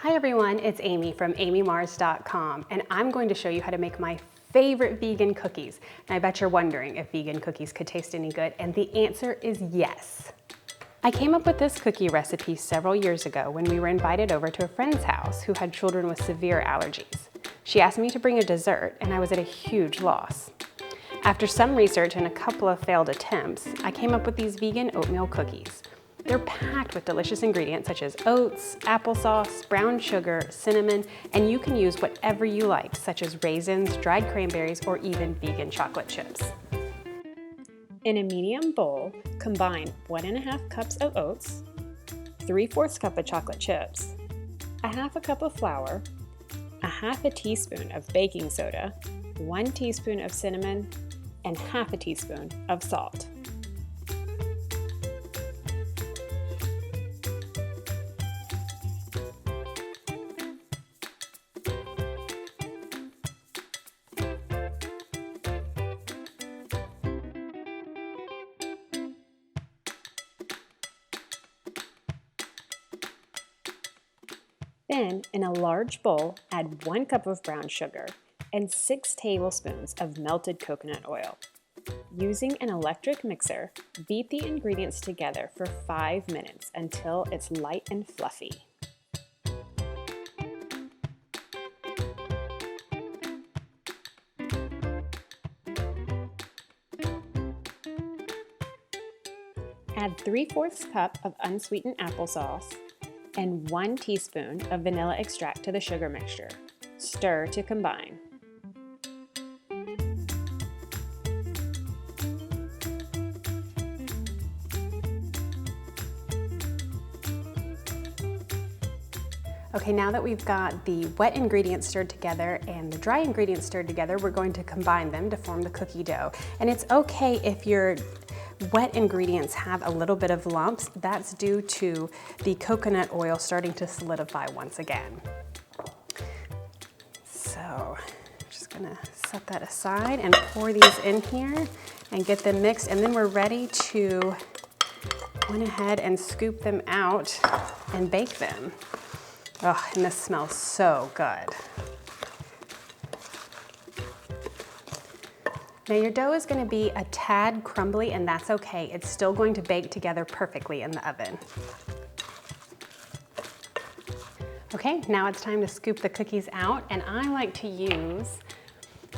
Hi everyone, it's Amy from amymars.com, and I'm going to show you how to make my favorite vegan cookies. And I bet you're wondering if vegan cookies could taste any good, and the answer is yes. I came up with this cookie recipe several years ago when we were invited over to a friend's house who had children with severe allergies. She asked me to bring a dessert, and I was at a huge loss. After some research and a couple of failed attempts, I came up with these vegan oatmeal cookies. They're packed with delicious ingredients such as oats, applesauce, brown sugar, cinnamon, and you can use whatever you like, such as raisins, dried cranberries, or even vegan chocolate chips. In a medium bowl, combine 1½ cups of oats, 3/4 cup of chocolate chips, 1/2 cup of flour, 1/2 teaspoon of baking soda, 1 teaspoon of cinnamon, and 1/2 teaspoon of salt. Then, in a large bowl, add 1 cup of brown sugar and 6 tablespoons of melted coconut oil. Using an electric mixer, beat the ingredients together for 5 minutes until it's light and fluffy. Add 3/4 cup of unsweetened applesauce and 1 teaspoon of vanilla extract to the sugar mixture. Stir to combine. Okay, now that we've got the wet ingredients stirred together and the dry ingredients stirred together, we're going to combine them to form the cookie dough. And it's okay if your wet ingredients have a little bit of lumps. That's due to the coconut oil starting to solidify once again. So I'm just gonna set that aside and pour these in here and get them mixed, and then we're ready to go ahead and scoop them out and bake them. Oh, and this smells so good. Now your dough is going to be a tad crumbly, and that's okay. It's still going to bake together perfectly in the oven. Okay, now it's time to scoop the cookies out, and I like to use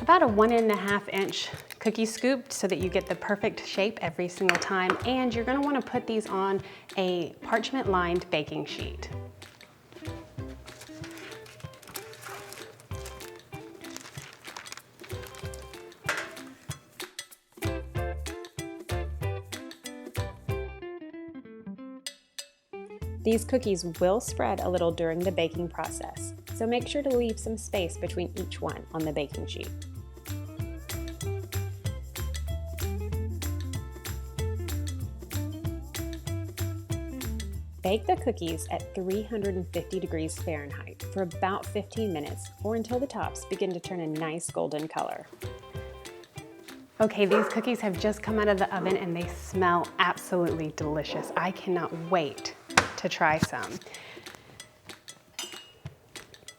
about a 1½ inch cookie scoop so that you get the perfect shape every single time, and you're going to want to put these on a parchment lined baking sheet. These cookies will spread a little during the baking process, so make sure to leave some space between each one on the baking sheet. Bake the cookies at 350 degrees Fahrenheit for about 15 minutes or until the tops begin to turn a nice golden color. Okay, these cookies have just come out of the oven and they smell absolutely delicious. I cannot wait to try some.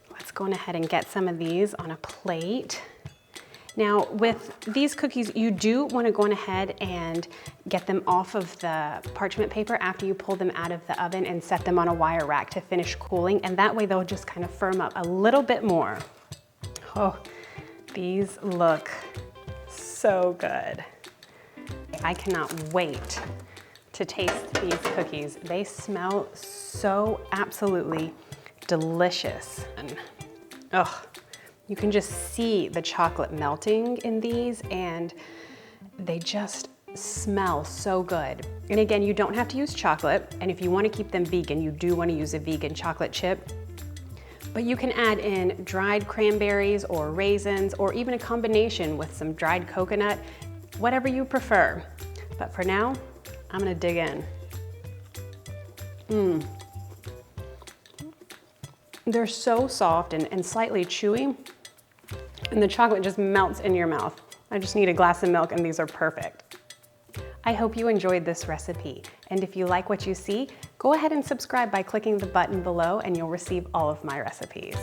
Let's go ahead and get some of these on a plate. Now with these cookies, you do want to go ahead and get them off of the parchment paper after you pull them out of the oven and set them on a wire rack to finish cooling, and that way they'll just kind of firm up a little bit more. Oh, these look so good. I cannot wait to taste these cookies. They smell so absolutely delicious. And you can just see the chocolate melting in these, and they just smell so good. And again, you don't have to use chocolate, and if you want to keep them vegan, you do want to use a vegan chocolate chip. But you can add in dried cranberries or raisins, or even a combination with some dried coconut, whatever you prefer. But for now, I'm gonna dig in. They're so soft and slightly chewy, and the chocolate just melts in your mouth. I just need a glass of milk and these are perfect. I hope you enjoyed this recipe, and if you like what you see, Go ahead and subscribe by clicking the button below and you'll receive all of my recipes.